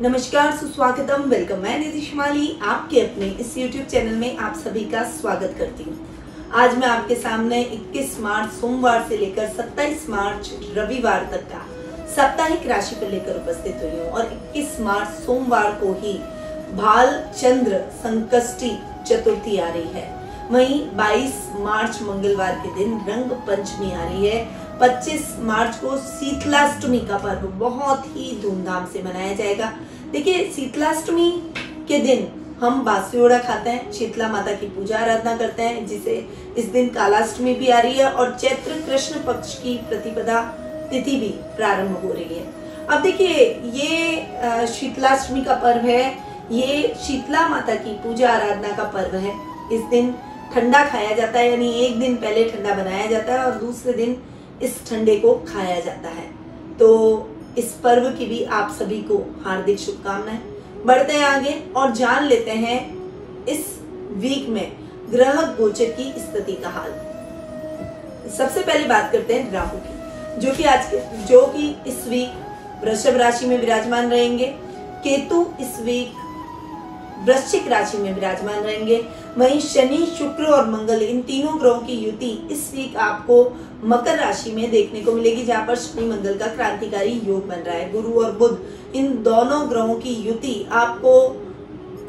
नमस्कार, सुस्वागतम, वेलकम। मैं निधि शिमाली आपके अपने इस YouTube चैनल में आप सभी का स्वागत करती हूँ। आज मैं आपके सामने 21 मार्च सोमवार से लेकर 27 मार्च रविवार तक का साप्ताहिक राशि पर लेकर उपस्थित हुई हूँ और 21 मार्च सोमवार को ही भाल चंद्र संकष्टी चतुर्थी आ रही है। वहीं 22 मार्च मंगलवार के दिन रंग पंचमी आ रही है। 25 मार्च को शीतलाष्टमी का पर्व बहुत ही धूमधाम से मनाया जाएगा। देखिए, शीतलाष्टमी के दिन हम बासी खाते हैं, शीतला माता की पूजा आराधना करते हैं, जिसे इस दिन कालाष्टमी भी आ रही है और चैत्र कृष्ण पक्ष की प्रतिपदा तिथि भी प्रारंभ हो रही है। अब देखिए, ये शीतलाष्टमी का पर्व है, ये शीतला माता की पूजा आराधना का पर्व है। इस दिन ठंडा खाया जाता है, यानी एक दिन पहले ठंडा बनाया जाता है और दूसरे दिन इस ठंडे को खाया जाता है। तो इस पर्व की भी आप सभी को हार्दिक शुभकामनाएं। बढ़ते हैं आगे और जान लेते हैं इस वीक में ग्रह गोचर की स्थिति का हाल। सबसे पहले बात करते हैं राहु की, जो कि इस वीक वृषभ राशि में विराजमान रहेंगे। केतु इस वीक वृश्चिक राशि में विराजमान रहेंगे। वहीं शनि, शुक्र और मंगल, इन तीनों ग्रहों की युति इस वीक आपको मकर राशि में देखने को मिलेगी, जहां पर शनि मंगल का क्रांतिकारी योग बन रहा है। गुरु और बुध, इन दोनों ग्रहों की युति आपको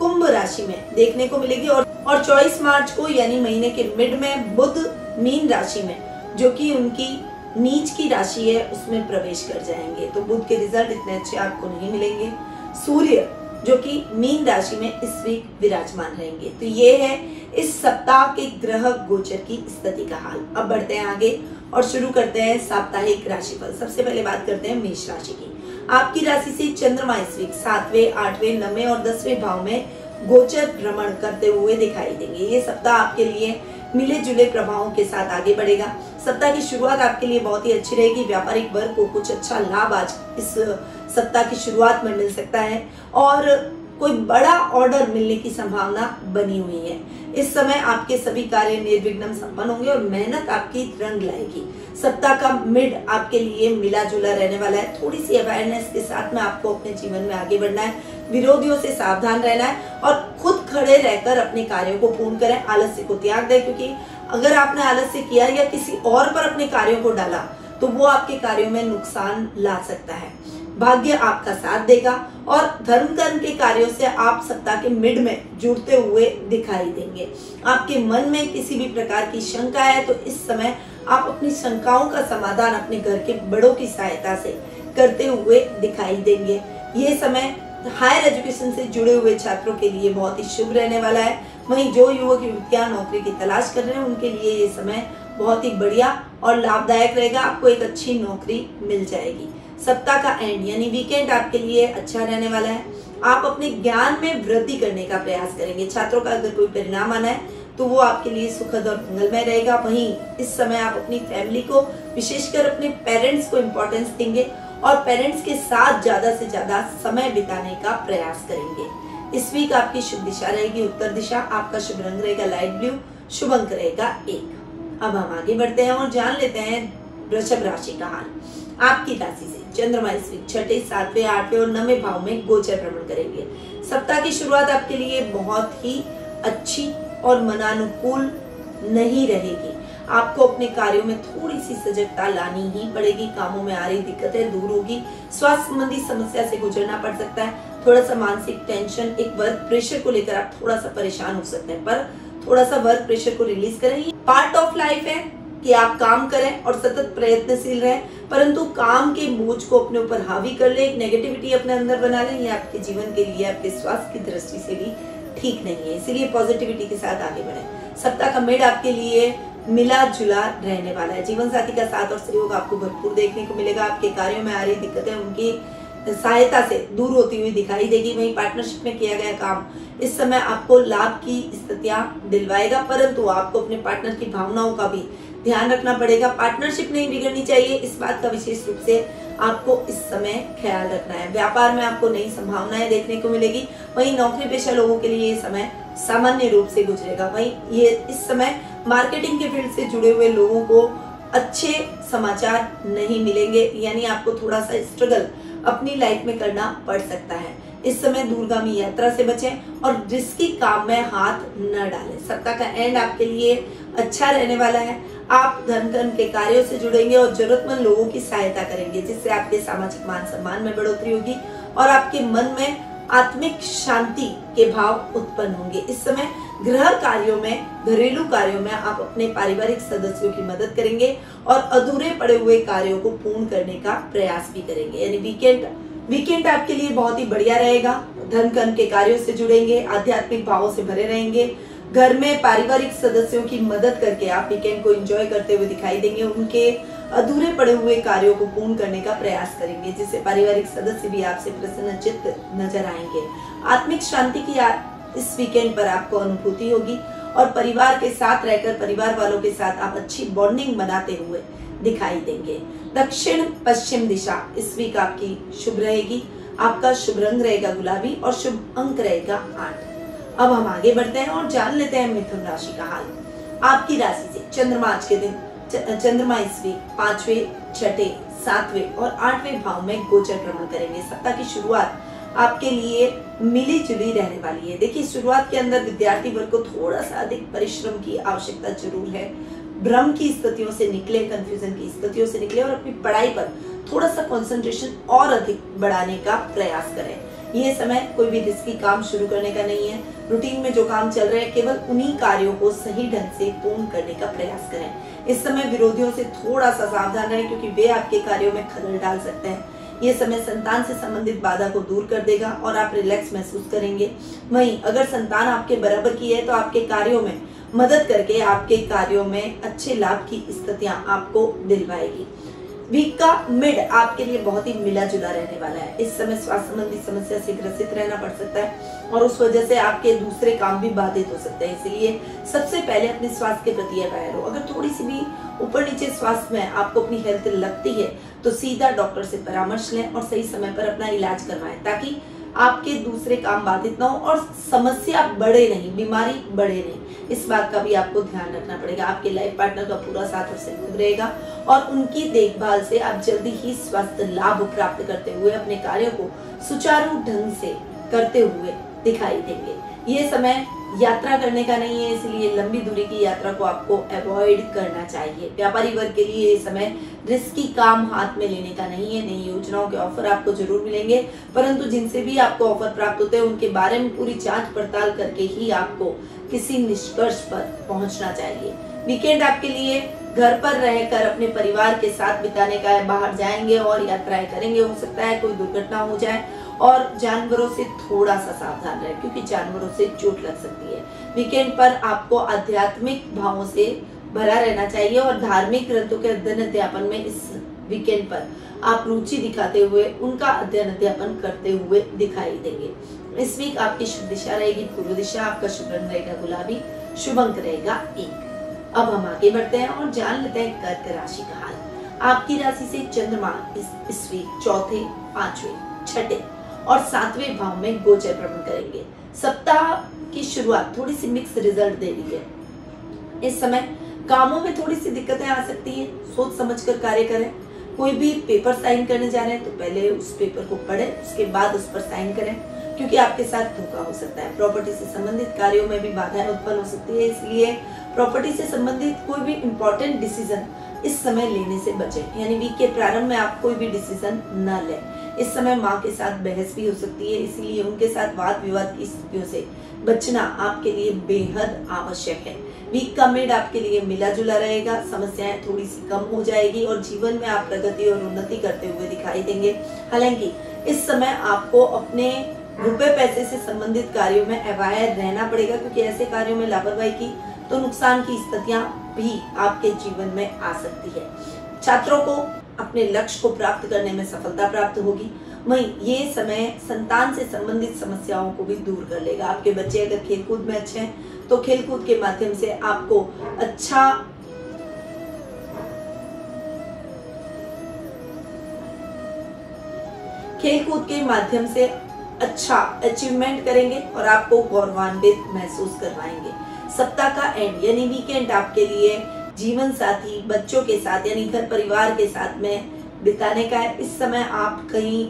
कुंभ राशि में देखने को मिलेगी और 24 मार्च को यानी महीने के मिड में बुध मीन राशि में, जो कि उनकी नीच की राशि है, उसमें प्रवेश कर जाएंगे। तो बुध के रिजल्ट इतने अच्छे आपको नहीं मिलेंगे। सूर्य जो कि मीन राशि में इस वीक विराजमान रहेंगे। तो ये है इस सप्ताह के ग्रह गोचर की स्थिति का हाल। अब बढ़ते हैं आगे और शुरू करते हैं साप्ताहिक राशिफल। सबसे पहले बात करते हैं मेष राशि की। आपकी राशि से चंद्रमा इस वीक 7वें, 8वें, 9वें और 10वें भाव में गोचर भ्रमण करते हुए दिखाई देंगे। ये सप्ताह आपके लिए मिले जुले प्रभावों के साथ आगे बढ़ेगा। सप्ताह की शुरुआत आपके लिए बहुत ही अच्छी रहेगी। व्यापारिक वर्ग को कुछ अच्छा लाभ आज इस सप्ताह की शुरुआत में मिल सकता है और कोई बड़ा ऑर्डर मिलने की संभावना बनी हुई है। इस समय आपके सभी कार्य निर्विघ्न संपन्न होंगे और मेहनत आपकी रंग लाएगी। सप्ताह का मिड आपके लिए मिला जुला रहने वाला है। थोड़ी सी अवेयरनेस के साथ में आपको अपने जीवन में आगे बढ़ना है, विरोधियों से सावधान रहना है और खुद खड़े रहकर अपने कार्यों को पूर्ण करें। आलस्य को त्याग दें, क्योंकि अगर आपने आलस्य किया या किसी और पर अपने कार्यों को डाला तो वो आपके कार्यों में नुकसान ला सकता है। भाग्य आपका साथ देगा और धर्म कर्म के कार्यों से आप सप्ताह के मिड में जुड़ते हुए दिखाई देंगे। आपके मन में किसी भी प्रकार की शंका है तो इस समय आप अपनी शंकाओं का समाधान अपने घर के बड़ों की सहायता से करते हुए दिखाई देंगे। ये समय हायर एजुकेशन से जुड़े हुए छात्रों के लिए बहुत ही शुभ रहने वाला है। वहीं जो युवक युवतियां नौकरी की तलाश कर रहे हैं उनके लिए ये समय बहुत ही बढ़िया और लाभदायक रहेगा। आपको एक अच्छी नौकरी मिल जाएगी। सप्ताह का एंड यानी वीकेंड आपके लिए अच्छा रहने वाला है। आप अपने ज्ञान में वृद्धि करने का प्रयास करेंगे। छात्रों का अगर कोई परिणाम आना है तो वो आपके लिए सुखद और मंगलमय रहेगा। वहीं इस समय आप अपनी फैमिली को, विशेषकर अपने पेरेंट्स को इम्पोर्टेंस देंगे और पेरेंट्स के साथ ज्यादा से ज्यादा समय बिताने का प्रयास करेंगे। इस वीक आपकी शुभ दिशा रहेगी उत्तर दिशा। आपका शुभ रंग रहेगा लाइट ब्लू। शुभ अंक रहेगा 1। अब हम आगे बढ़ते हैं और जान लेते हैं वृषभ राशि का हाल। आपकी राशि से चंद्रमा इस वीक 6, 7, 8 और 9वें भाव में गोचर भ्रमण करेंगे। सप्ताह की शुरुआत आपके लिए बहुत ही अच्छी और मनानुकूल नहीं रहेगी। आपको अपने कार्यों में थोड़ी सी सजगता लानी ही पड़ेगी। कामों में आ रही दिक्कतें दूर होगी। स्वास्थ्य संबंधी समस्या से गुजरना पड़ सकता है। थोड़ा सा मानसिक टेंशन, एक वर्क प्रेशर को लेकर आप थोड़ा सा परेशान हो सकते हैं, पर थोड़ा सा वर्क प्रेशर को रिलीज करें। पार्ट ऑफ लाइफ है कि आप काम करें और सतत प्रयत्नशील रहें, परंतु काम के बोझ को अपने ऊपर हावी कर ले, एक नेगेटिविटी अपने अंदर बना लें, ये आपके जीवन के लिए, आपके स्वास्थ्य की दृष्टि से भी ठीक नहीं है। इसीलिए पॉजिटिविटी के साथ आगे बढ़ें। सप्ताह का मिड आपके लिए मिला जुला रहने वाला है। जीवन साथी का साथ और सहयोग आपको भरपूर देखने को मिलेगा। आपके कार्यों में आ रही दिक्कतें उनकी सहायता से दूर होती हुई दिखाई देगी। वहीं पार्टनरशिप में किया गया काम इस समय आपको लाभ की स्थितियां दिलवाएगा, परंतु आपको अपने पार्टनर की भावनाओं का भी ध्यान रखना पड़ेगा। पार्टनरशिप नहीं बिगड़नी चाहिए, इस बात का विशेष रूप से आपको इस समय ख्याल रखना है। व्यापार में आपको नई संभावनाएं देखने को मिलेगी। वहीं नौकरी पेशा लोगों के लिए ये समय सामान्य रूप से गुजरेगा। वहीं ये इस समय मार्केटिंग के फील्ड से जुड़े हुए लोगों को अच्छे समाचार नहीं मिलेंगे, यानी आपको थोड़ा सा स्ट्रगल अपनी लाइफ में करना पड़ सकता है। इस समय दूरगामी यात्रा से बचें और रिस्की काम में हाथ न डालें। सप्ताह का एंड आपके लिए अच्छा रहने वाला है। आप धर्म कर्म के कार्यों से जुड़ेंगे और जरूरतमंद लोगों की सहायता करेंगे, जिससे आपके सामाजिक मान सम्मान में बढ़ोतरी होगी और आपके मन में आत्मिक शांति के भाव उत्पन्न होंगे। इस समय गृह कार्यों में, घरेलू कार्यों में आप अपने पारिवारिक सदस्यों की मदद करेंगे और अधूरे पड़े हुए कार्यों को पूर्ण करने का प्रयास भी करेंगे। यानी वीकेंड आपके लिए बहुत ही बढ़िया रहेगा। धन कर्म के कार्यों से जुड़ेंगे, आध्यात्मिक भावों से भरे रहेंगे। घर में पारिवारिक सदस्यों की मदद करके आप वीकेंड को एंजॉय करते हुए दिखाई देंगे। उनके अधूरे पड़े हुए कार्यों को पूर्ण करने का प्रयास करेंगे, जिससे पारिवारिक सदस्य भी आपसे प्रसन्नचित्त नजर आएंगे। आत्मिक शांति की इस वीकेंड पर आपको अनुभूति होगी और परिवार के साथ रहकर परिवार वालों के साथ आप अच्छी बॉन्डिंग बनाते हुए दिखाई देंगे। दक्षिण पश्चिम दिशा इस वीक आपकी शुभ रहेगी। आपका शुभ रंग रहेगा गुलाबी और शुभ अंक रहेगा 8। अब हम आगे बढ़ते हैं और जान लेते हैं मिथुन राशि का हाल। आपकी राशि से चंद्रमा आज के दिन चंद्रमा इस वीक 5वें, 6ठे, 7वें और 8वें भाव में गोचर भ्रमण करेंगे। सप्ताह की शुरुआत आपके लिए मिली जुली रहने वाली है। देखिए, शुरुआत के अंदर विद्यार्थी वर्ग को थोड़ा सा अधिक परिश्रम की आवश्यकता जरूर है। भ्रम की स्थितियों से निकले, कंफ्यूजन की स्थितियों से निकले और अपनी पढ़ाई पर थोड़ा सा कंसंट्रेशन और अधिक बढ़ाने का प्रयास करें। ये समय कोई भी रिस्की काम शुरू करने का नहीं है। रूटीन में जो काम चल रहे हैं, केवल उन्हीं कार्यों को सही ढंग से पूर्ण करने का प्रयास करें। इस समय विरोधियों से थोड़ा सा सावधान रहें, क्योंकि वे आपके कार्यों में खलल डाल सकते हैं। ये समय संतान से संबंधित बाधा को दूर कर देगा और आप रिलैक्स महसूस करेंगे। वहीं अगर संतान आपके बराबर की है तो आपके कार्यों में मदद करके आपके कार्यों में अच्छे लाभ की स्थितियां आपको दिलवाएगी। वीक का मिड आपके लिए बहुत ही मिला जुला रहने वाला है। इस समय स्वास्थ्य संबंधी समस्या से ग्रसित रहना पड़ सकता है और उस वजह से आपके दूसरे काम भी बाधित हो सकते हैं। इसलिए सबसे पहले अपने स्वास्थ्य के प्रति अवेयर हो। अगर थोड़ी सी भी ऊपर नीचे स्वास्थ्य में आपको अपनी हेल्थ लगती है तो सीधा डॉक्टर से परामर्श लें और सही समय पर अपना इलाज करवाएं, ताकि आपके दूसरे काम बाधित ना हो और समस्या बढ़े नहीं, बीमारी बढ़े नहीं। इस बात का भी आपको ध्यान रखना पड़ेगा। आपके लाइफ पार्टनर का पूरा साथ और सहयोग रहेगा और उनकी देखभाल से आप जल्दी ही स्वास्थ्य लाभ प्राप्त करते हुए अपने कार्यों को सुचारू ढंग से करते हुए दिखाई देंगे। ये समय यात्रा करने का नहीं है, इसलिए लंबी दूरी की यात्रा को आपको अवॉइड करना चाहिए। व्यापारी वर्ग के लिए ये समय रिस्की काम हाथ में लेने का नहीं है। नई योजनाओं के ऑफर आपको जरूर मिलेंगे, परंतु जिनसे भी आपको ऑफर प्राप्त होते हैं उनके बारे में पूरी जांच पड़ताल करके ही आपको किसी निष्कर्ष पर पहुंचना चाहिए। वीकेंड आपके लिए घर पर रहकर अपने परिवार के साथ बिताने का है। बाहर जाएंगे और यात्राएं करेंगे। हो सकता है कोई दुर्घटना हो जाए और जानवरों से थोड़ा सा सावधान रहें, क्योंकि जानवरों से चोट लग सकती है। वीकेंड पर आपको आध्यात्मिक भावों से भरा रहना चाहिए और धार्मिक ग्रंथों के अध्ययन अध्यापन में इस वीकेंड पर आप रुचि दिखाते हुए उनका अध्ययन अध्यापन करते हुए दिखाई देंगे। इस वीक आपकी शुभ दिशा रहेगी पूर्व दिशा। आपका शुभ रंग रहेगा गुलाबी, शुभ अंक रहेगा 1। अब हम आगे बढ़ते हैं और जान लेते हैं कर्क राशि का हाल। आपकी राशि से चंद्रमा इस वीक 4थे, 5वें, 6ठे और 7वें भाव में गोचर भ्रमण करेंगे। सप्ताह की शुरुआत थोड़ी सी मिक्स रिजल्ट दे रही है। इस समय कामों में थोड़ी सी दिक्कतें आ सकती है। सोच समझकर कार्य करें। कोई भी पेपर साइन करने जा रहे हैं तो पहले उस पेपर को पढ़ें, उसके बाद उस पर साइन करें, क्योंकि आपके साथ धोखा हो सकता है। प्रॉपर्टी से संबंधित कार्यों में भी बाधाएं उत्पन्न हो सकती है, इसलिए प्रॉपर्टी से संबंधित कोई भी इम्पोर्टेंट डिसीजन इस समय लेने से बचें। यानी वीक के प्रारंभ में आप कोई भी डिसीजन न लें। इस समय माँ के साथ बहस भी हो सकती है, इसलिए उनके साथ वाद विवाद की स्थितियों से बचना आपके लिए बेहद आवश्यक है। वीक का मिड आपके लिए मिला जुला रहेगा। समस्याएं थोड़ी सी कम हो जाएगी और जीवन में आप प्रगति और उन्नति करते हुए दिखाई देंगे। हालांकि इस समय आपको अपने रुपए पैसे से संबंधित कार्यों में अवेयर रहना पड़ेगा, क्योंकि ऐसे कार्यों में लापरवाही की तो नुकसान की स्थितियां भी आपके जीवन में आ सकती है। छात्रों को अपने लक्ष्य को प्राप्त करने में सफलता प्राप्त होगी। वहीं ये समय संतान से संबंधित समस्याओं को भी दूर कर लेगा। आपके बच्चे अगर खेलकूद में अच्छे हैं तो खेलकूद के माध्यम से आपको अच्छा अचीवमेंट करेंगे और आपको गौरवान्वित महसूस करवाएंगे। सप्ताह का एंड यानी वीकेंड आपके लिए जीवन साथी, बच्चों के साथ यानी घर परिवार के साथ में बिताने का है। इस समय आप कहीं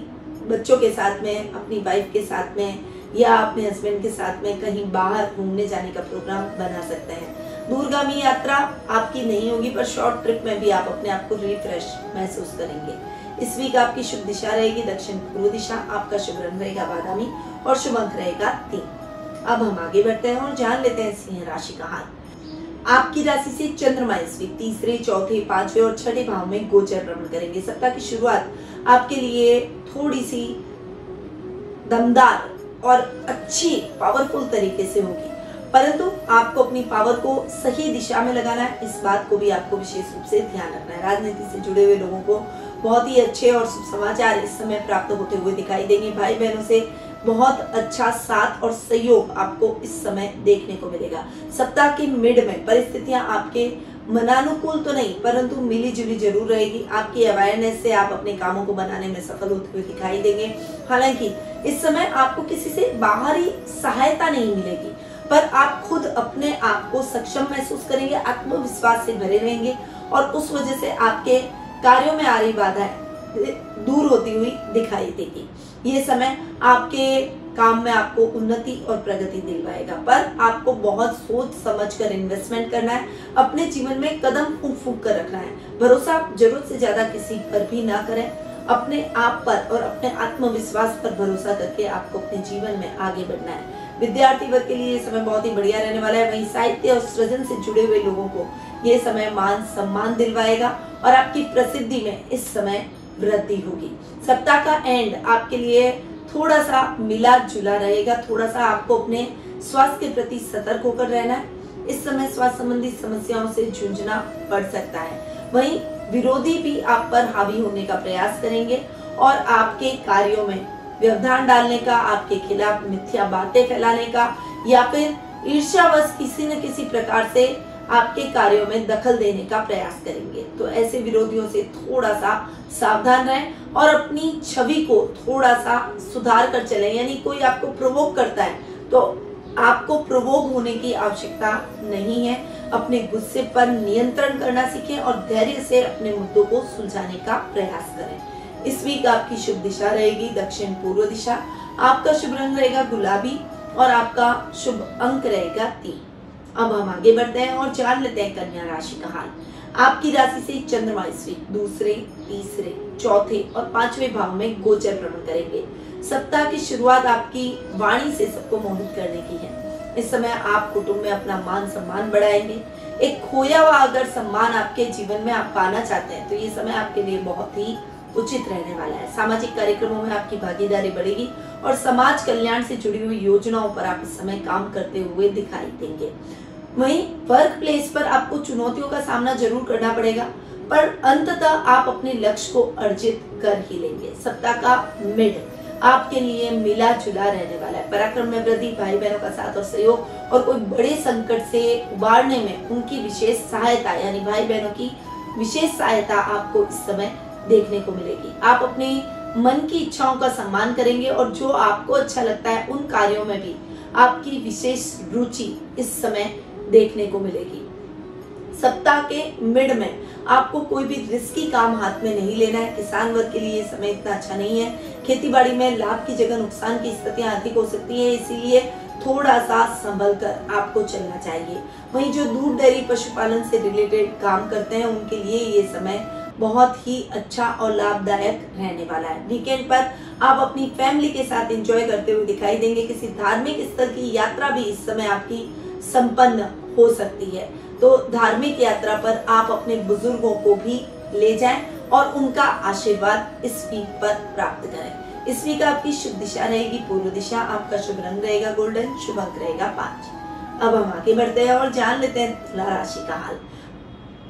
बच्चों के साथ में, अपनी वाइफ के साथ में या अपने हस्बैंड के साथ में कहीं बाहर घूमने जाने का प्रोग्राम बना सकते हैं। दूरगामी यात्रा आपकी नहीं होगी, पर शॉर्ट ट्रिप में भी आप अपने आप को रिफ्रेश महसूस करेंगे। इस वीक आपकी शुभ दिशा रहेगी दक्षिण पूर्व दिशा, आपका शुभ रंग रहेगा बादामी और शुभ अंक रहेगा 3। अब हम आगे बढ़ते हैं और जान लेते हैं सिंह राशि का हाल। आपकी राशि से चंद्रमा इस वीक तीसरे, चौथे, पांचवें और छठे भाव में गोचर भ्रमण करेंगे। सप्ताह की शुरुआत आपके लिए थोड़ी सी दमदार और अच्छी पावरफुल तरीके से होगी, परंतु आपको अपनी पावर को सही दिशा में लगाना है। इस बात को भी आपको विशेष रूप से ध्यान रखना है। राजनीति से जुड़े हुए लोगों को बहुत ही अच्छे और शुभ समाचार इस समय प्राप्त होते हुए दिखाई देंगे। भाई बहनों से बहुत अच्छा साथ और सहयोग आपको इस समय देखने को मिलेगा। सप्ताह के मिड में परिस्थितियां आपके मनानुकूल तो नहीं, परंतु मिली जुली जरूर रहेगी। आपकी अवेयरनेस से आप अपने कामों को बनाने में सफल होते हुए दिखाई देंगे। हालांकि इस समय आपको किसी से बाहरी सहायता नहीं मिलेगी, पर आप खुद अपने आप को सक्षम महसूस करेंगे, आत्मविश्वास से भरे रहेंगे और उस वजह से आपके कार्यों में आ रही बाधाएं दूर होती हुई दिखाई देगी। ये समय आपके काम में आपको उन्नति और प्रगति दिलवाएगा, पर आपको बहुत सोच समझकर इन्वेस्टमेंट करना है। अपने जीवन में कदम फूंक फूंक कर रखना है। भरोसा आप जरूरत से ज्यादा किसी पर भी ना करें। अपने आप पर और अपने आत्मविश्वास पर भरोसा करके आपको अपने जीवन में आगे बढ़ना है। विद्यार्थी वर्ग के लिए ये समय बहुत ही बढ़िया रहने वाला है। वहीं साहित्य और सृजन से जुड़े हुए लोगों को ये समय मान सम्मान दिलवाएगा और आपकी प्रसिद्धि में इस समय वृद्धि होगी। सप्ताह का एंड आपके लिए थोड़ा सा मिला जुला रहेगा। थोड़ा सा आपको अपने स्वास्थ्य के प्रति सतर्क होकर रहना है। इस समय स्वास्थ्य संबंधी समस्याओं से जूझना पड़ सकता है। वहीं विरोधी भी आप पर हावी होने का प्रयास करेंगे और आपके कार्यों में व्यवधान डालने का, आपके खिलाफ मिथ्या बातें फैलाने का या फिर ईर्ष्यावश किसी न किसी प्रकार से आपके कार्यों में दखल देने का प्रयास करेंगे। तो ऐसे विरोधियों से थोड़ा सा सावधान रहें और अपनी छवि को थोड़ा सा सुधार कर चलें। यानी कोई आपको प्रोवोक करता है तो आपको प्रोवोक होने की आवश्यकता नहीं है। अपने गुस्से पर नियंत्रण करना सीखें और धैर्य से अपने मुद्दों को सुलझाने का प्रयास करें। इस वीक आपकी शुभ दिशा रहेगी दक्षिण पूर्व दिशा, आपका शुभ रंग रहेगा गुलाबी और आपका शुभ अंक रहेगा 3। अब हम आगे बढ़ते हैं और जान लेते हैं कन्या राशि का हाल। आपकी राशि से चंद्रमा इस वीक दूसरे, तीसरे, चौथे और पांचवें भाव में गोचर भ्रमण करेंगे। सप्ताह की शुरुआत आपकी वाणी से सबको मोहित करने की है। इस समय आप कुटुंब में अपना मान सम्मान बढ़ाएंगे। एक खोया हुआ अगर सम्मान आपके जीवन में आप पाना चाहते हैं तो ये समय आपके लिए बहुत ही उचित रहने वाला है। सामाजिक कार्यक्रमों में आपकी भागीदारी बढ़ेगी और समाज कल्याण से जुड़ी हुई योजनाओं पर आप इस समय काम करते हुए दिखाई देंगे। वहीं वर्क प्लेस पर आपको चुनौतियों का सामना जरूर करना पड़ेगा, पर अंततः आप अपने लक्ष्य को अर्जित कर ही लेंगे। सप्ताह का मिड आपके लिए मिला जुला रहने वाला है। पराक्रम में वृद्धि, भाई बहनों का साथ और सहयोग और कोई बड़े संकट से उबारने में उनकी विशेष सहायता, यानी भाई बहनों की विशेष सहायता आपको इस समय देखने को मिलेगी। आप अपने मन की इच्छाओं का सम्मान करेंगे और जो आपको अच्छा लगता है उन कार्यों में भी आपकी विशेष रुचि इस समय देखने को मिलेगी। सप्ताह के मिड में आपको कोई भी रिस्की काम हाथ में नहीं लेना है। किसान वर्ग के लिए ये समय इतना अच्छा नहीं है। खेतीबाड़ी में लाभ की जगह नुकसान की स्थितियां अधिक हो सकती है, इसीलिए थोड़ा सा संभल कर आपको चलना चाहिए। वहीं जो दूध डेयरी पशुपालन से रिलेटेड काम करते हैं उनके लिए ये समय बहुत ही अच्छा और लाभदायक रहने वाला है। वीकेंड पर आप अपनी फैमिली के साथ एंजॉय करते हुए दिखाई देंगे। किसी धार्मिक स्थल की यात्रा भी इस समय आपकी संपन्न हो सकती है, तो धार्मिक यात्रा पर आप अपने बुजुर्गों को भी ले जाएं और उनका आशीर्वाद इस वीक पर प्राप्त करें। इस वीक आपकी शुभ दिशा रहेगी पूर्व दिशा, आपका शुभ रंग रहेगा गोल्डन, शुभ अंक रहेगा 5। अब हम आगे बढ़ते हैं और जान लेते हैं तुला राशि का हाल।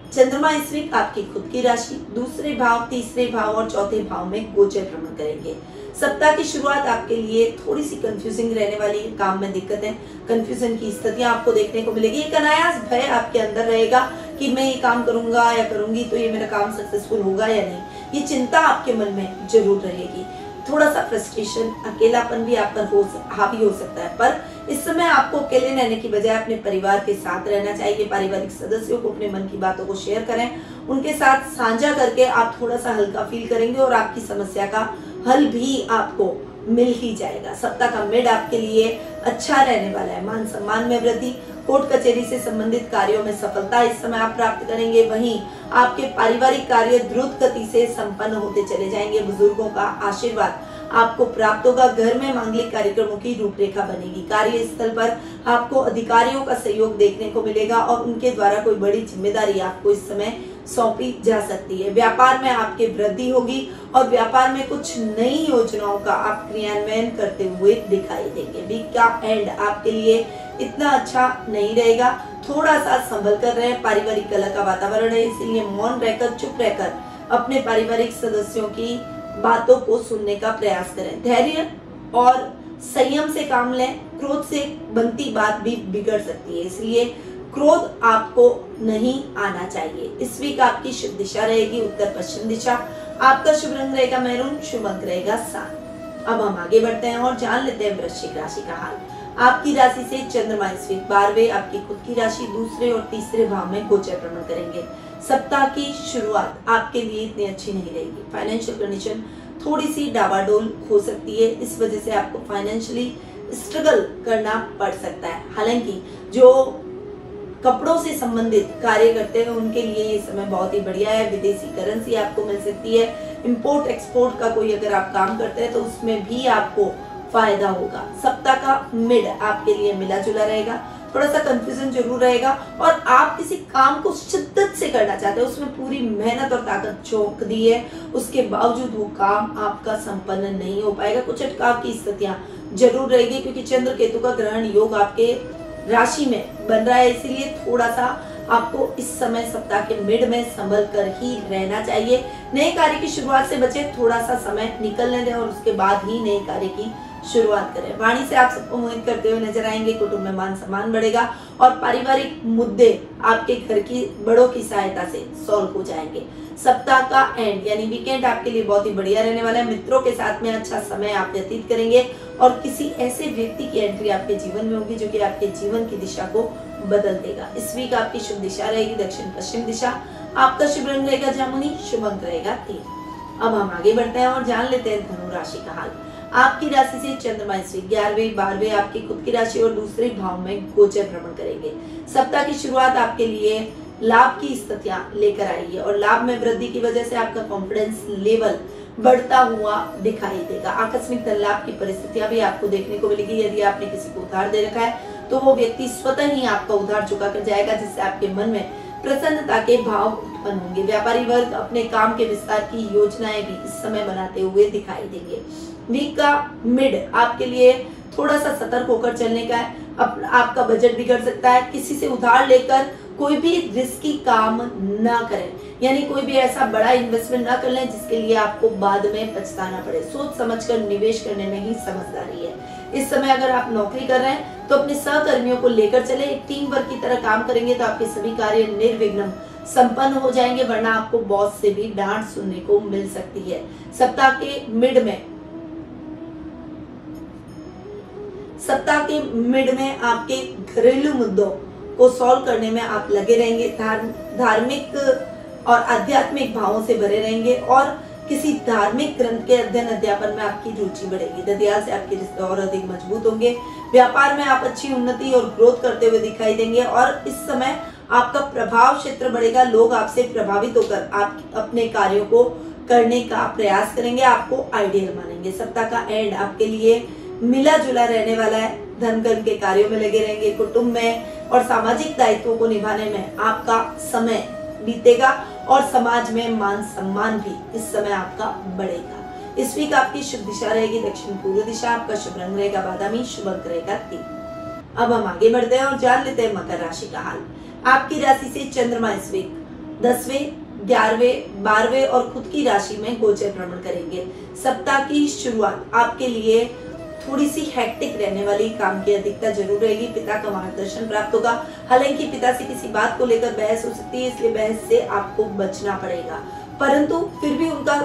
चंद्रमा इस वीक आपकी खुद की राशि दूसरे भाव, तीसरे भाव और चौथे भाव में गोचर भ्रमण करेंगे। सप्ताह की शुरुआत आपके लिए थोड़ी सी कंफ्यूजिंग रहने वाली है। काम में दिक्कतें, कंफ्यूजन की स्थितियां आपको देखने को मिलेगी। एक अनायास भय आपके अंदर रहेगा कि मैं ये काम करूंगा या करूंगी तो ये मेरा काम सक्सेसफुल होगा या नहीं। ये चिंता आपके मन में जरूर रहेगी। थोड़ा सा फ्रस्ट्रेशन, अकेलापन भी आप पर हावी हो सकता है, पर इस समय आपको अकेले रहने की बजाय अपने परिवार के साथ रहना चाहिए। पारिवारिक सदस्यों को अपने मन की बातों को शेयर करें, उनके साथ साझा करके आप थोड़ा सा हल्का फील करेंगे और आपकी समस्या का फल भी आपको मिल ही जाएगा। सप्ताह का मिड आपके लिए अच्छा रहने वाला है। मान सम्मान में वृद्धि, कोर्ट कचहरी से संबंधित कार्यों में सफलता इस समय आप प्राप्त करेंगे। वहीं आपके पारिवारिक कार्य द्रुत गति से संपन्न होते चले जाएंगे। बुजुर्गों का आशीर्वाद आपको प्राप्त होगा। घर में मांगलिक कार्यक्रमों की रूपरेखा बनेगी। कार्यस्थल पर आपको अधिकारियों का सहयोग देखने को मिलेगा और उनके द्वारा कोई बड़ी जिम्मेदारी आपको इस समय सौंपी जा सकती है। व्यापार में आपकी वृद्धि होगी और व्यापार में कुछ नई योजनाओं का आप क्रियान्वयन करते हुए दिखाई देंगे। वीक का एंड आपके लिए इतना अच्छा नहीं रहेगा, थोड़ा सा संभल कर रहे। पारिवारिक कलह का वातावरण है, इसीलिए मौन रहकर, चुप रहकर अपने पारिवारिक सदस्यों की बातों को सुनने का प्रयास करें। धैर्य और संयम से काम लें। क्रोध से बनती बात भी बिगड़ सकती है, इसलिए क्रोध आपको नहीं आना चाहिए। इस वीक आपकी शुभ दिशा रहेगी उत्तर पश्चिम दिशा। आपका शुभ रंग रहेगा मैरून, शुभ अंक रहेगा 7। अब हम आगे बढ़ते हैं और जान लेते हैं वृश्चिक राशि का हाल। आपकी राशि से चंद्रमा इस वीक 12वें, आपकी खुद की राशि दूसरे और तीसरे भाव में गोचर भ्रमण करेंगे। सप्ताह की शुरुआत आपके लिए इतनी अच्छी नहीं रहेगी। फाइनेंशियल कंडीशन थोड़ी सी डावाडोल हो सकती है, इस वजह से आपको फाइनेंशियली स्ट्रगल करना पड़ सकता है। हालांकि जो कपड़ों से संबंधित कार्य करते हैं उनके लिए ये समय बहुत ही बढ़िया है। विदेशी करेंसी आपको मिल सकती है। इंपोर्ट एक्सपोर्ट का कोई अगर आप काम करते हैं तो उसमें भी आपको फायदा होगा। सप्ताह का मिड आपके लिए मिला जुला रहेगा, थोड़ा सा कंफ्यूजन जरूर रहेगा और आप किसी काम को शिद्दत से करना चाहते हैं, उसमें पूरी मेहनत और ताकत झोंक दी है, उसके बावजूद वो काम आपका संपन्न नहीं हो पाएगा। कुछ अटकाव की स्थितियां जरूर रहेगी क्योंकि चंद्र केतु का ग्रहण योग आपके राशि में बन रहा है, इसीलिए थोड़ा सा आपको इस समय सप्ताह के मिड में संभल कर ही रहना चाहिए। नए कार्य की शुरुआत से बचे, थोड़ा सा समय निकलने दें और उसके बाद ही नए कार्य की शुरुआत करें। वाणी से आप सबको मोहित करते हुए नजर आएंगे। कुटुंब में मान सम्मान बढ़ेगा और पारिवारिक मुद्दे आपके घर की बड़ों की सहायता से सॉल्व हो जाएंगे। सप्ताह का एंड यानी वीकेंड आपके लिए बहुत ही बढ़िया रहने वाला है। मित्रों के साथ में अच्छा समय आप व्यतीत करेंगे और किसी ऐसे व्यक्ति की एंट्री आपके जीवन में होगी जो कि आपके जीवन की दिशा को बदल देगा। इस वीक आपकी शुभ दिशा रहेगी दक्षिण पश्चिम दिशा। आपका शुभ रंग रहेगा जामुनी, शुभ अंक रहेगा 3। अब हम आगे बढ़ते हैं और जान लेते हैं धनु राशि का हाल। आपकी राशि से चंद्रमा इस वीक 11वें 12वें आपकी खुद की राशि और दूसरे भाव में गोचर भ्रमण करेंगे। सप्ताह की शुरुआत आपके लिए लाभ की स्थितियां लेकर आई है और लाभ में वृद्धि की वजह से आपका कॉन्फिडेंस लेवल बढ़ता हुआ दिखाई देगा। आकस्मिक धन लाभ की परिस्थितियां भी आपको देखने को मिलेगी। यदि आपने किसी को उधार दे रखा है तो वो व्यक्ति स्वतः ही आपका उधार चुका कर जाएगा, जिससे आपके मन में प्रसन्नता के भाव उत्पन्न होंगे। व्यापारी वर्ग अपने काम के विस्तार की योजनाएं भी इस समय बनाते हुए दिखाई देंगे। वीक का मिड आपके लिए थोड़ा सा सतर्क होकर चलने का है। आपका बजट बिगड़ सकता है। किसी से उधार लेकर कोई भी रिस्की काम ना करें, यानी कोई भी ऐसा बड़ा इन्वेस्टमेंट ना कर लें जिसके लिए आपको बाद में पछताना पड़े। सोच समझकर निवेश करने में ही समझदारी है। इस समय अगर आप नौकरी कर रहे हैं तो अपने सहकर्मियों को लेकर चले। एक टीम वर्क की तरह काम करेंगे तो आपके सभी कार्य निर्विघ्न संपन्न हो जाएंगे, वरना आपको बॉस से भी डांट सुनने को मिल सकती है। सप्ताह के मिड में आपके घरेलू मुद्दों को सॉल्व करने में आप लगे रहेंगे। धार्मिक और आध्यात्मिक भावों से भरे रहेंगे और किसी धार्मिक ग्रंथ के अध्ययन अध्यापन में आपकी रुचि बढ़ेगी। ददियाल से आपके रिश्ते और अधिक मजबूत होंगे। व्यापार में आप अच्छी उन्नति और ग्रोथ करते हुए दिखाई देंगे और इस समय आपका प्रभाव क्षेत्र बढ़ेगा। लोग आपसे प्रभावित होकर आप अपने कार्यों को करने का प्रयास करेंगे, आपको आइडियल मानेंगे। सप्ताह का एंड आपके लिए मिला जुला रहने वाला है। धर्म कर्म के कार्यों में लगे रहेंगे। कुटुंब में और सामाजिक दायित्वों को निभाने में आपका समय बीतेगा और समाज में मान सम्मान भी इस समय आपका बढ़ेगा। इस वीक आपकी शुभ दिशा रहेगी दक्षिण पूर्व दिशा। आपका शुभ रंग रहेगा बादामी, शुभ अंक रहेगा 3। अब हम आगे बढ़ते हैं और जान लेते हैं मकर राशि का हाल। आपकी राशि से चंद्रमा इस वीक 10वें 11वें 12वें और खुद की राशि में गोचर भ्रमण करेंगे। सप्ताह की शुरुआत आपके लिए थोड़ी सी हेक्टिक रहने वाली, काम की अधिकता जरूर रहेगी। पिता का मार्गदर्शन प्राप्त होगा। हालांकि पिता से किसी बात को लेकर बहस हो सकती है, इसलिए बहस से आपको बचना पड़ेगा, परंतु फिर भी उनका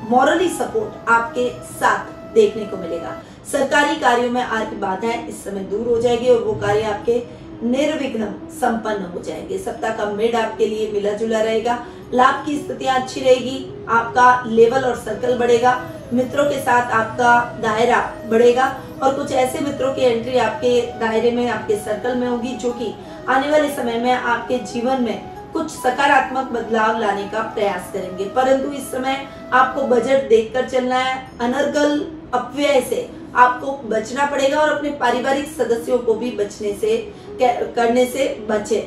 मॉरली सपोर्ट आपके साथ देखने को मिलेगा। सरकारी कार्यों में आर्थिक बाधाएं इस समय दूर हो जाएगी और वो कार्य आपके निर्विघ्न संपन्न हो जाएंगे। सप्ताह का मिड आपके लिए मिला जुला रहेगा। लाभ की स्थितियां अच्छी रहेगी, आपका लेवल और सर्कल बढ़ेगा, मित्रों के साथ आपका दायरा बढ़ेगा और कुछ ऐसे मित्रों की एंट्री आपके दायरे में, आपके सर्कल में होगी जो कि आने वाले समय में आपके जीवन में कुछ सकारात्मक बदलाव लाने का प्रयास करेंगे। परंतु इस समय आपको बजट देखकर चलना है। अनर्गल अपव्यय से आपको बचना पड़ेगा और अपने पारिवारिक सदस्यों को भी करने से बचे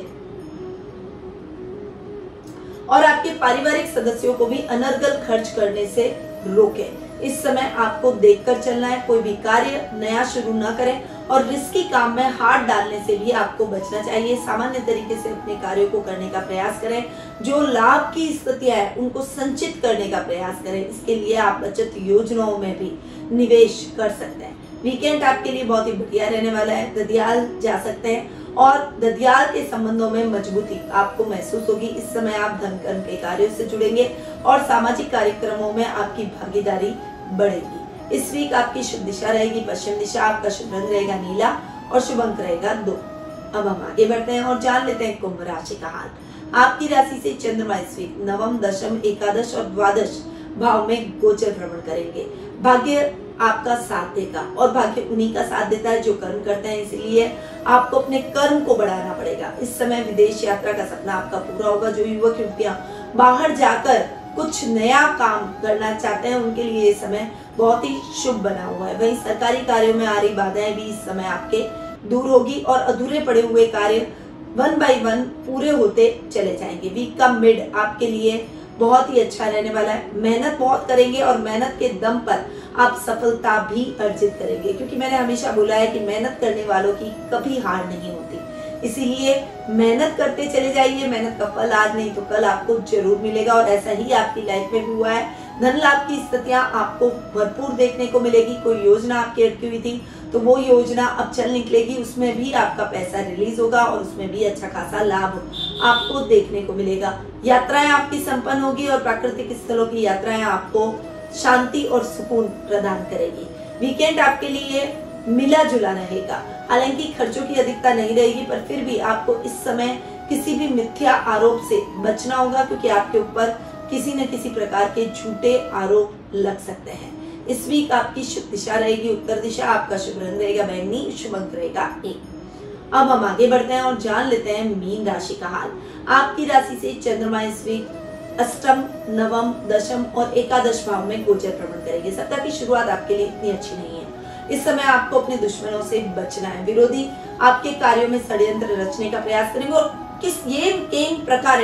और आपके पारिवारिक सदस्यों को भी अनर्गल खर्च करने से रोकें। इस समय आपको देखकर चलना है। कोई भी कार्य नया शुरू ना करें और रिस्की काम में हाथ डालने से भी आपको बचना चाहिए। सामान्य तरीके से अपने कार्यों को करने का प्रयास करें। जो लाभ की स्थितियां हैं उनको संचित करने का प्रयास करें। इसके लिए आप बचत योजनाओं में भी निवेश कर सकते हैं। वीकेंड आपके लिए बहुत ही बढ़िया रहने वाला है। ददियाल जा सकते हैं और ददियाल के संबंधों में मजबूती आपको महसूस होगी। इस समय आप धन कर्म के कार्यों से जुड़ेंगे और सामाजिक कार्यक्रमों में आपकी भागीदारी बढ़ेगी। इस वीक आपकी शुभ दिशा रहेगी पश्चिम दिशा, आपका शुभ रंग रहेगा नीला और शुभ अंक रहेगा 2। अब हम आगे बढ़ते हैं और जान लेते हैं कुंभ राशि का हाल। आपकी राशि से चंद्रमा इस वीक नवम, दशम, एकादश और द्वादश भाव में गोचर भ्रमण करेंगे। भाग्य आपका साथ देगा और भाग्य उन्हीं का साथ देता है जो कर्म करते हैं, इसलिए आपको अपने कर्म को बढ़ाना पड़ेगा। इस समय विदेश यात्रा का सपना आपका पूरा होगा। जो युवक युवतियां बाहर जाकर कुछ नया काम करना चाहते हैं उनके लिए ये समय बहुत ही शुभ बना हुआ है। वहीं सरकारी कार्यों में आ रही बाधाएं भी इस समय आपके दूर होगी और अधूरे पड़े हुए कार्य 1 by 1 पूरे होते चले जाएंगे। वीक का मिड आपके लिए बहुत ही अच्छा रहने वाला है। मेहनत बहुत करेंगे और मेहनत के दम पर आप सफलता भी अर्जित करेंगे, क्योंकि मैंने हमेशा बोला है कि मेहनत करने वालों की कभी हार नहीं होती। इसीलिए मेहनत करते चले जाइए। मेहनत का फल आज नहीं तो कल आपको जरूर मिलेगा और ऐसा ही आपकी लाइफ में भी हुआ है। धन लाभ की स्थितियां आपको भरपूर देखने को मिलेगी। कोई योजना आपकी अटकी हुई थी तो वो योजना अब चल निकलेगी, उसमें भी आपका पैसा रिलीज होगा और उसमें भी अच्छा खासा लाभ आपको देखने को मिलेगा। यात्राएं आपकी संपन्न होगी और प्राकृतिक स्थलों की यात्राएं आपको शांति और सुकून प्रदान करेगी। वीकेंड आपके लिए मिला जुला रहेगा। हालांकि खर्चों की अधिकता नहीं रहेगी, पर फिर भी आपको इस समय किसी भी मिथ्या आरोप से बचना होगा, क्योंकि आपके ऊपर किसी न किसी प्रकार के झूठे आरोप लग सकते हैं। इस वीक आपकी शुभ दिशा रहेगी उत्तर दिशा, आपका शुभ रंग रहेगा बैंगनी, शुभ अंक रहेगा 1। अब हम आगे बढ़ते हैं और जान लेते हैं मीन राशि का हाल। आपकी राशि से चंद्रमा इस वीक अष्टम, नवम, दशम और एकादश भाव में गोचर भ्रमण करेंगे। सप्ताह की शुरुआत आपके लिए इतनी अच्छी नहीं है। इस समय आपको अपने दुश्मनों से बचना है। विरोधी आपके कार्यों में षड्यंत्र रचने का प्रयास करेंगे और कई प्रकार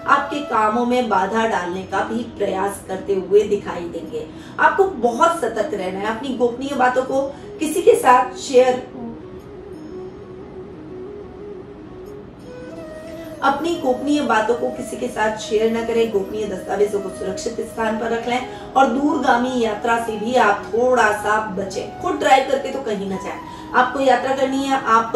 आपके कामों में बाधा डालने का भी प्रयास करते हुए दिखाई देंगे। आपको बहुत सतर्क रहना है। अपनी गोपनीय बातों को किसी के साथ शेयर न करें। गोपनीय दस्तावेजों को सुरक्षित स्थान पर रख लें और दूरगामी यात्रा से भी आप थोड़ा सा बचें। खुद ड्राइव करके तो कहीं ना जाएं। आपको यात्रा करनी है, आप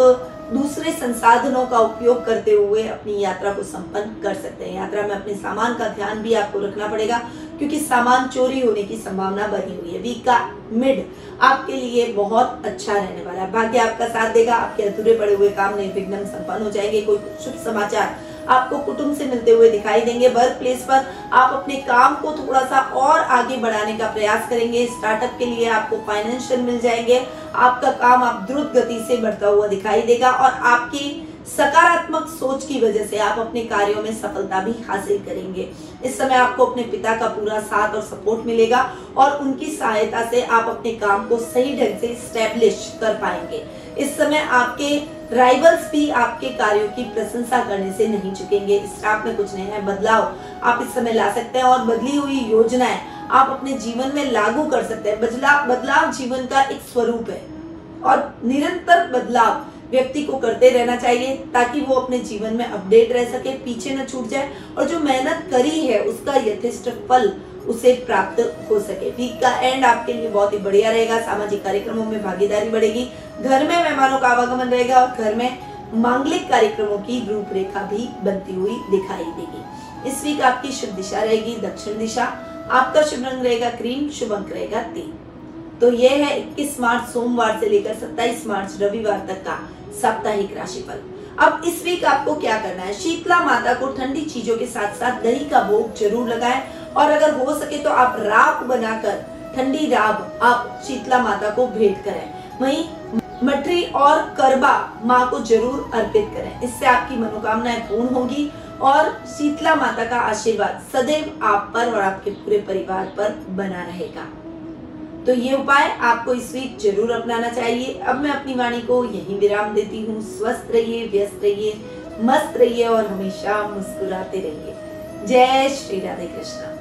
दूसरे संसाधनों का उपयोग करते हुए अपनी यात्रा को संपन्न कर सकते हैं। यात्रा में अपने सामान का ध्यान भी आपको रखना पड़ेगा, क्योंकि सामान चोरी होने की संभावना बनी हुई है। वीक का मिड आपके लिए बहुत अच्छा रहने वाला है। भाग्य आपका साथ देगा। आपके अधूरे पड़े हुए काम निर्विघ्न संपन्न हो जाएंगे। कोई शुभ समाचार आपको कुटुंब से मिलते हुए दिखाई देंगे। वर्क प्लेस पर आप अपने काम को थोड़ा सा और आगे बढ़ाने का प्रयास करेंगे। स्टार्टअप के लिए आपको फाइनेंशियल मिल जाएंगे। आपका काम आप द्रुत गति से बढ़ता हुआ दिखाई देगा और आपकी सकारात्मक सोच की वजह से आप अपने कार्यों में सफलता भी हासिल करेंगे। इस समय आपको अपने पिता का पूरा साथ और सपोर्ट मिलेगा और उनकी सहायता से आप अपने काम को सही ढंग से स्टैब्लिश कर पाएंगे। इस समय आपके राइवल्स भी आपके कार्यों की प्रशंसा करने से नहीं चुकेंगे। स्टाफ में कुछ नया बदलाव आप इस समय ला सकते हैं और बदली हुई योजनाएं आप अपने जीवन में लागू कर सकते हैं। बदलाव जीवन का एक स्वरूप है और निरंतर बदलाव व्यक्ति को करते रहना चाहिए, ताकि वो अपने जीवन में अपडेट रह सके, पीछे न छूट जाए और जो मेहनत करी है उसका यथेष्ट फल उसे प्राप्त हो सके। वीक का एंड आपके लिए बहुत ही बढ़िया रहेगा। सामाजिक कार्यक्रमों में भागीदारी बढ़ेगी। घर में मेहमानों का आवागमन रहेगा और घर में मांगलिक कार्यक्रमों की रूपरेखा भी बनती हुई दिखाई देगी। इस वीक आपकी शुभ दिशा रहेगी दक्षिण दिशा, आपका शुभ रंग रहेगा क्रीम, शुभ अंक रहेगा 3। तो यह है 21 मार्च सोमवार से लेकर 27 मार्च रविवार तक का साप्ताहिक राशिफल। अब इस वीक आपको क्या करना है, शीतला माता को ठंडी चीजों के साथ साथ दही का भोग जरूर लगाएं और अगर हो सके तो आप राख बनाकर ठंडी राब आप शीतला माता को भेंट करें। वहीं मटरी और करबा माँ को जरूर अर्पित करें, इससे आपकी मनोकामनाएं पूर्ण होगी और शीतला माता का आशीर्वाद सदैव आप पर और आपके पूरे परिवार पर बना रहेगा। तो ये उपाय आपको इस वीक जरूर अपनाना चाहिए। अब मैं अपनी वाणी को यहीं विराम देती हूँ। स्वस्थ रहिए, व्यस्त रहिए, मस्त रहिए और हमेशा मुस्कुराते रहिए। जय श्री राधे कृष्णा।